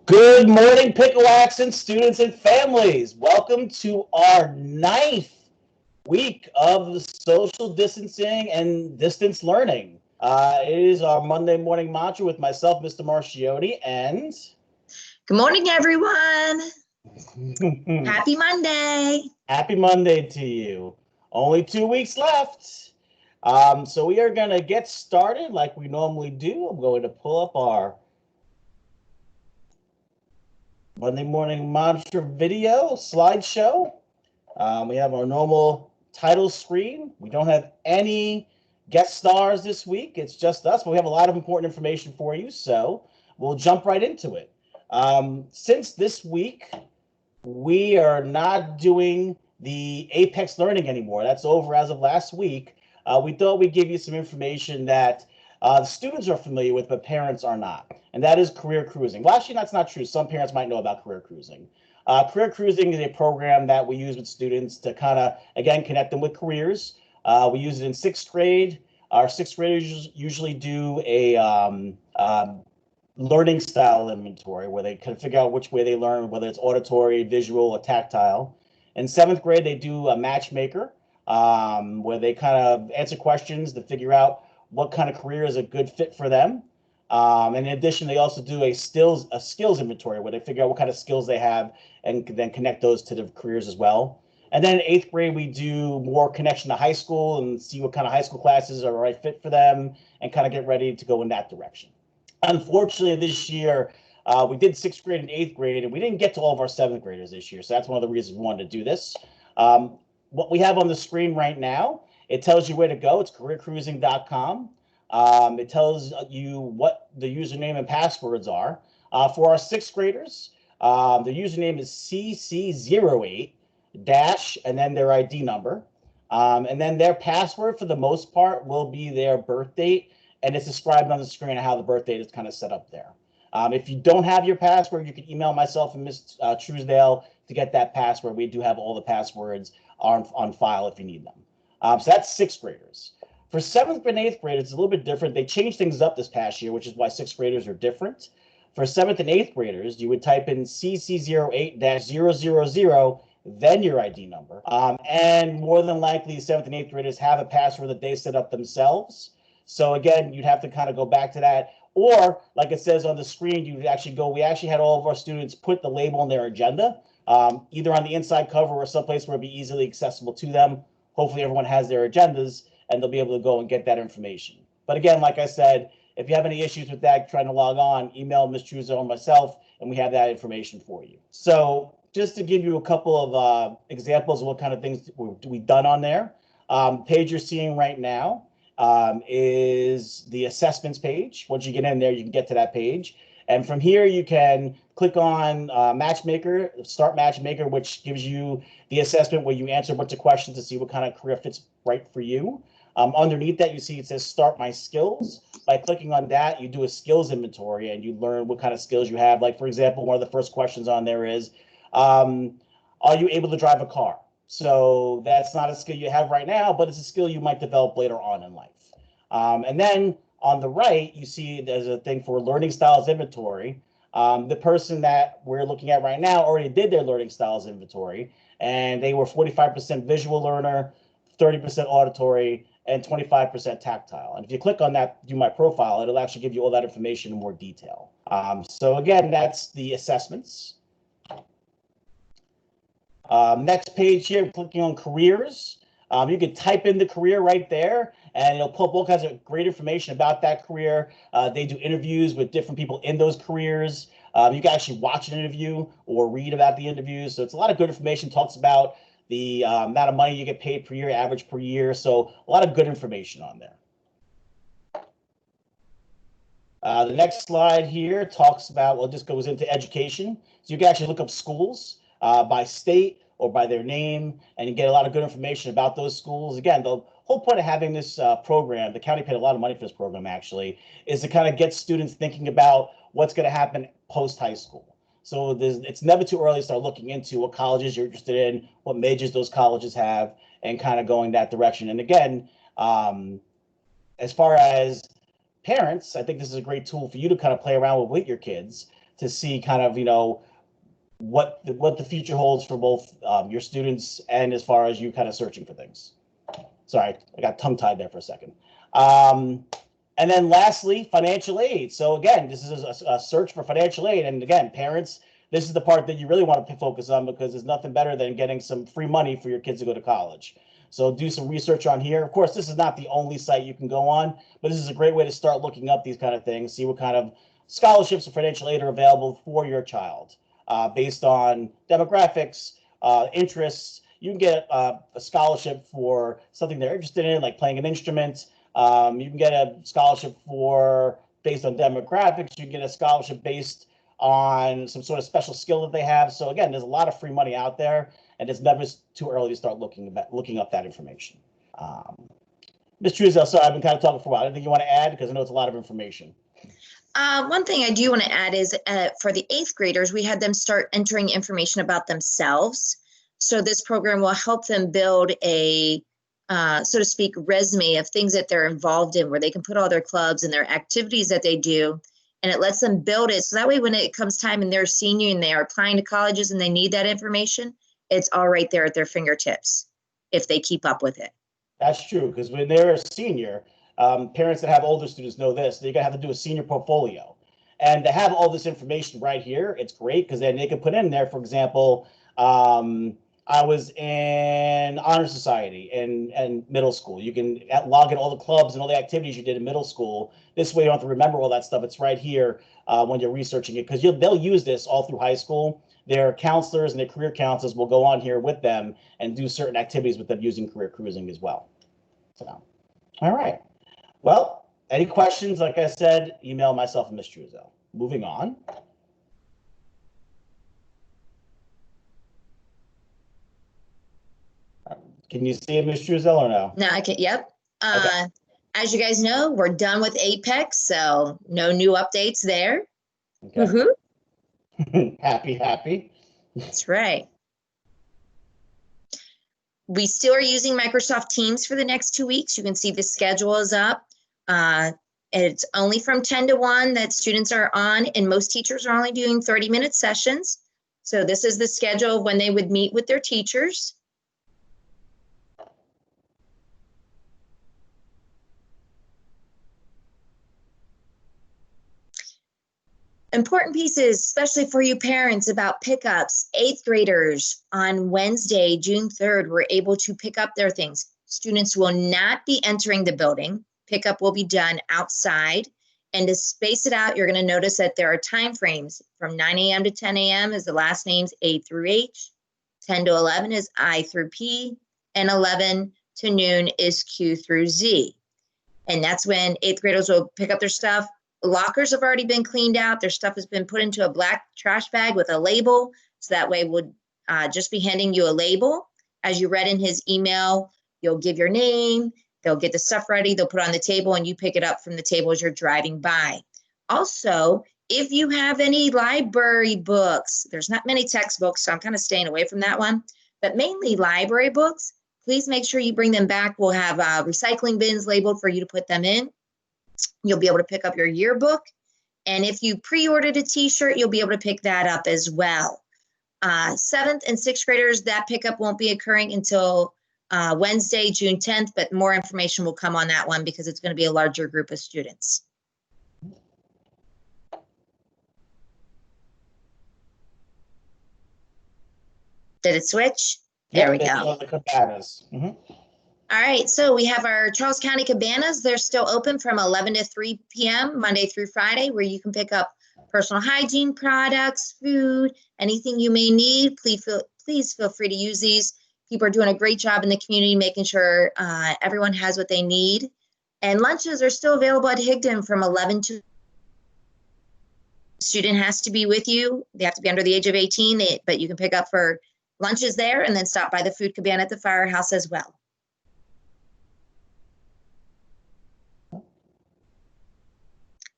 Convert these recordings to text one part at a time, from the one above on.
Good morning, Pickleaxon students and families. Welcome to our ninth week of the social distancing and distance learning. It is our Monday morning mantra with myself, Mr. Marchiotti, and Good morning, everyone. Happy Monday. Happy Monday to you. Only 2 weeks left. So we are going to get started like we normally do. I'm going to pull up our Monday morning mantra video slideshow. We have our normal title screen. We don't have any guest stars this week. It's just us, but we have a lot of important information for you, so we'll jump right into it. Since this week, we are not doing the Apex Learning anymore. That's over as of last week. We thought we'd give you some information that the students are familiar with, but parents are not, and that is career cruising. Well, actually, that's not true. Some parents might know about career cruising. Career cruising is a program that we use with students to kind of, again, connect them with careers. We use it in sixth grade. Our sixth graders usually do a learning style inventory where they can figure out which way they learn, whether it's auditory, visual, or tactile. In seventh grade, they do a matchmaker where they kind of answer questions to figure out what kind of career is a good fit for them. And in addition, they also do a skills inventory where they figure out what kind of skills they have and then connect those to the careers as well. And then in eighth grade, we do more connection to high school and see what kind of high school classes are the right fit for them and kind of get ready to go in that direction. Unfortunately, this year, we did sixth grade and eighth grade, and we didn't get to all of our seventh graders this year. So that's one of the reasons we wanted to do this. What we have on the screen right now, it tells you where to go. It's careercruising.com. It tells you what the username and passwords are. For our sixth graders, the username is CC08 dash and then their ID number. And then their password, for the most part, will be their birth date. And it's described on the screen how the birth date is kind of set up there. If you don't have your password, you can email myself and Ms. Truesdale to get that password. We do have all the passwords on file if you need them. So that's sixth graders. For seventh and eighth graders, it's a little bit different. They changed things up this past year, which is why sixth graders are different. For seventh and eighth graders, you would type in CC08-000, then your ID number. And more than likely, seventh and eighth graders have a password that they set up themselves. So again, you'd have to kind of go back to that. Or like it says on the screen, we actually had all of our students put the label on their agenda, either on the inside cover or someplace where it'd be easily accessible to them. Hopefully everyone has their agendas and they'll be able to go and get that information. But again, like I said, if you have any issues with that, trying to log on, email Ms. Truesdale or myself, and we have that information for you. So just to give you a couple of examples of what kind of things we've done on there, page you're seeing right now is the assessments page. Once you get in there, you can get to that page. And from here, you can click on Matchmaker, Start Matchmaker, which gives you the assessment where you answer a bunch of questions to see what kind of career fits right for you. Underneath that, you see it says Start My Skills. By clicking on that, you do a skills inventory and you learn what kind of skills you have. Like, for example, one of the first questions on there is, are you able to drive a car? So that's not a skill you have right now, but it's a skill you might develop later on in life. And then on the right, you see there's a thing for learning styles inventory. The person that we're looking at right now already did their learning styles inventory, and they were 45% visual learner, 30% auditory, and 25% tactile. And if you click on that, view my profile, it'll actually give you all that information in more detail. So again, that's the assessments. Next page here, clicking on careers. You can type in the career right there, and it'll pull up all kinds of great information about that career. They do interviews with different people in those careers. You can actually watch an interview or read about the interviews. So it's a lot of good information. Talks about the amount of money you get paid per year, average per year. So a lot of good information on there. The next slide here talks about, well, it just goes into education. So you can actually look up schools by state or by their name, and you get a lot of good information about those schools. Again, the whole point of having this program, the county paid a lot of money for this program actually, is to kind of get students thinking about what's going to happen post-high school. So it's never too early to start looking into what colleges you're interested in, what majors those colleges have, and kind of going that direction. And again, as far as parents, I think this is a great tool for you to kind of play around with your kids to see kind of, what the future holds for both your students and as far as you kind of searching for things. Sorry, I got tongue-tied there for a second. And then lastly, financial aid. So again, this is a search for financial aid. And again, parents, this is the part that you really want to focus on, because there's nothing better than getting some free money for your kids to go to college. So do some research on here. Of course, this is not the only site you can go on, but this is a great way to start looking up these kind of things, see what kind of scholarships or financial aid are available for your child based on demographics, interests. You can get a scholarship for something they're interested in, like playing an instrument. You can get a scholarship based on demographics. You can get a scholarship based on some sort of special skill that they have. So again, there's a lot of free money out there, and it's never too early to start looking up that information. Ms. Truesdale, sorry, I've been kind of talking for a while. Anything you want to add? Because I know it's a lot of information. One thing I do want to add is for the 8th graders, we had them start entering information about themselves. So this program will help them build a, so to speak, resume of things that they're involved in, where they can put all their clubs and their activities that they do, and it lets them build it. So that way, when it comes time and they're a senior and they are applying to colleges and they need that information, it's all right there at their fingertips if they keep up with it. That's true, because when they're a senior, parents that have older students know this, they're going to have to do a senior portfolio. And to have all this information right here, it's great, because then they can put in there, for example, I was in honor society in middle school. You can log in all the clubs and all the activities you did in middle school. This way you don't have to remember all that stuff. It's right here when you're researching it, because they'll use this all through high school. Their counselors and their career counselors will go on here with them and do certain activities with them using career cruising as well. So, all right. Well, any questions? Like I said, email myself and Ms. Truesdale. Moving on. Can you see it, Ms. Truesdale, or no? No, I can. Yep. Okay. As you guys know, we're done with Apex, so no new updates there. Okay. Happy. That's right. We still are using Microsoft Teams for the next 2 weeks. You can see the schedule is up. It's only from 10 to 1 that students are on, and most teachers are only doing 30-minute sessions. So this is the schedule of when they would meet with their teachers. Important pieces, especially for you parents, about pickups. 8th graders on Wednesday, June 3rd, were able to pick up their things. Students will not be entering the building. Pickup will be done outside. And to space it out, you're going to notice that there are time frames. From 9 a.m. to 10 a.m. is the last names A through H. 10 to 11 is I through P. And 11 to noon is Q through Z. And that's when 8th graders will pick up their stuff. Lockers have already been cleaned out. Their stuff has been put into a black trash bag with a label. So that way we'll just be handing you a label. As you read in his email, you'll give your name. They'll get the stuff ready. They'll put it on the table and you pick it up from the table as you're driving by. Also, if you have any library books, there's not many textbooks, so I'm kind of staying away from that one, but mainly library books, please make sure you bring them back. We'll have recycling bins labeled for you to put them in. You'll be able to pick up your yearbook. And if you pre-ordered a t-shirt, you'll be able to pick that up as well. 7th and 6th graders, that pickup won't be occurring until Wednesday, June 10th, but more information will come on that one because it's going to be a larger group of students. Did it switch? There we go. The Cabanas. All right, so we have our Charles County Cabanas. They're still open from 11 to 3 p.m. Monday through Friday, where you can pick up personal hygiene products, food, anything you may need. Please feel free to use these. People are doing a great job in the community, making sure everyone has what they need. And lunches are still available at Higdon from 11 to. Student has to be with you. They have to be under the age of 18, but you can pick up for lunches there and then stop by the food cabana at the firehouse as well.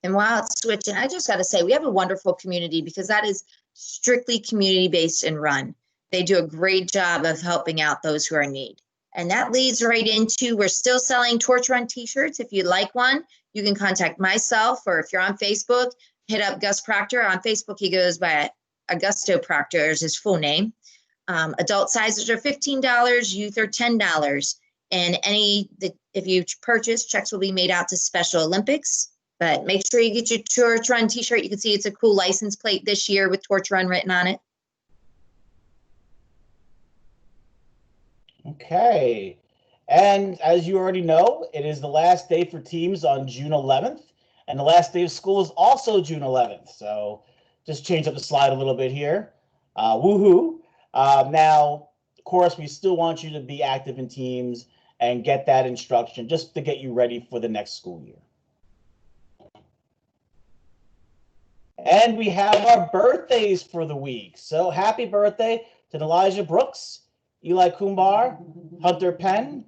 And while it's switching, I just got to say, we have a wonderful community because that is strictly community-based and run. They do a great job of helping out those who are in need. And that leads right into, we're still selling Torch Run t-shirts. If you'd like one, you can contact myself, or if you're on Facebook, hit up Gus Proctor on Facebook. He goes by Augusto Proctor is his full name. Adult sizes are $15, youth are $10. And if you purchase, checks will be made out to Special Olympics. But make sure you get your Torch Run t-shirt. You can see it's a cool license plate this year with Torch Run written on it. Okay. And as you already know, it is the last day for teams on June 11th. And the last day of school is also June 11th. So just change up the slide a little bit here. Woohoo. Now, of course, we still want you to be active in teams and get that instruction just to get you ready for the next school year. And we have our birthdays for the week. So happy birthday to Elijah Brooks, Eli Kumbar, Hunter Penn,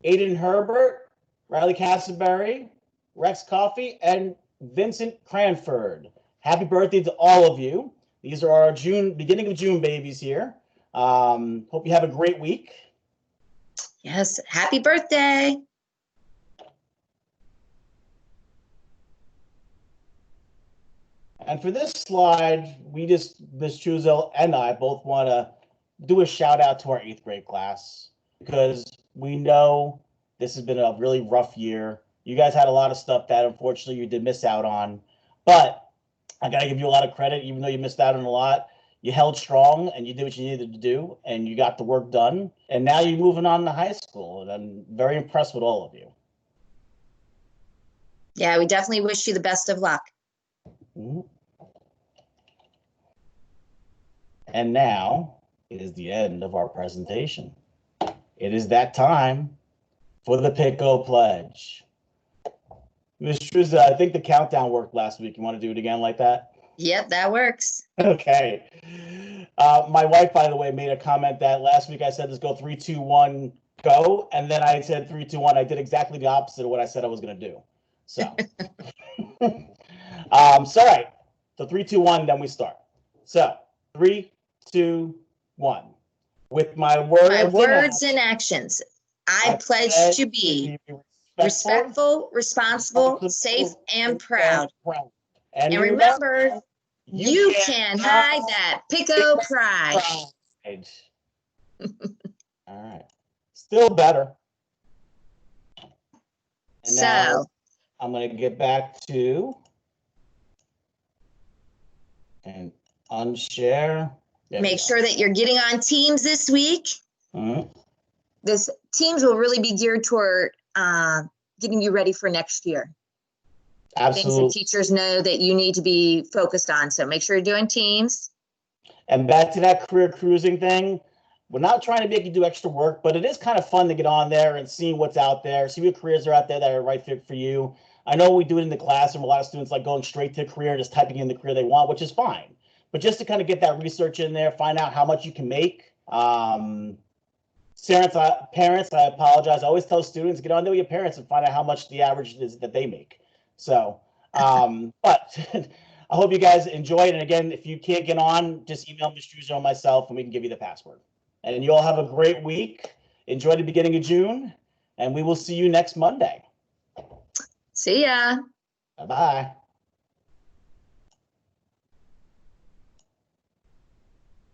Aiden Herbert, Riley Castleberry, Rex Coffey, and Vincent Cranford. Happy birthday to all of you. These are our beginning of June babies here. Hope you have a great week. Yes, happy birthday. And for this slide, Ms. Chuzel and I both want to do a shout out to our 8th grade class because we know this has been a really rough year. You guys had a lot of stuff that unfortunately you did miss out on, but I got to give you a lot of credit, even though you missed out on a lot. You held strong and you did what you needed to do and you got the work done. And now you're moving on to high school. And I'm very impressed with all of you. Yeah, we definitely wish you the best of luck. Mm-hmm. And now it is the end of our presentation. It is that time for the PICO Pledge. Ms. Truza, I think the countdown worked last week. You want to do it again like that? Yep, that works. Okay. My wife, by the way, made a comment that last week I said, let's go 3, 2, 1, go. And then I said 3, 2, 1. I did exactly the opposite of what I said I was going to do. So, all right. So 3, 2, 1, then we start. So 3, 2, 1. With my words and actions, I pledge to be respectful, responsible, safe, and proud. And remember, you can hide that PICO pride. All right. Still better. And now I'm going to get back to and unshare. Make sure that you're getting on Teams this week. Mm-hmm. This Teams will really be geared toward getting you ready for next year. Absolutely. Things that teachers know that you need to be focused on. So make sure you're doing Teams. And back to that career cruising thing. We're not trying to make you do extra work, but it is kind of fun to get on there and see what's out there, see what careers are out there that are right fit for you. I know we do it in the classroom. A lot of students like going straight to a career and just typing in the career they want, which is fine. But just to kind of get that research in there, find out how much you can make. Parents, I apologize. I always tell students, get on there with your parents and find out how much the average is that they make. So, but I hope you guys enjoy it. And again, if you can't get on, just email Ms. Druzer or myself and we can give you the password. And you all have a great week. Enjoy the beginning of June, and we will see you next Monday. See ya. Bye-bye.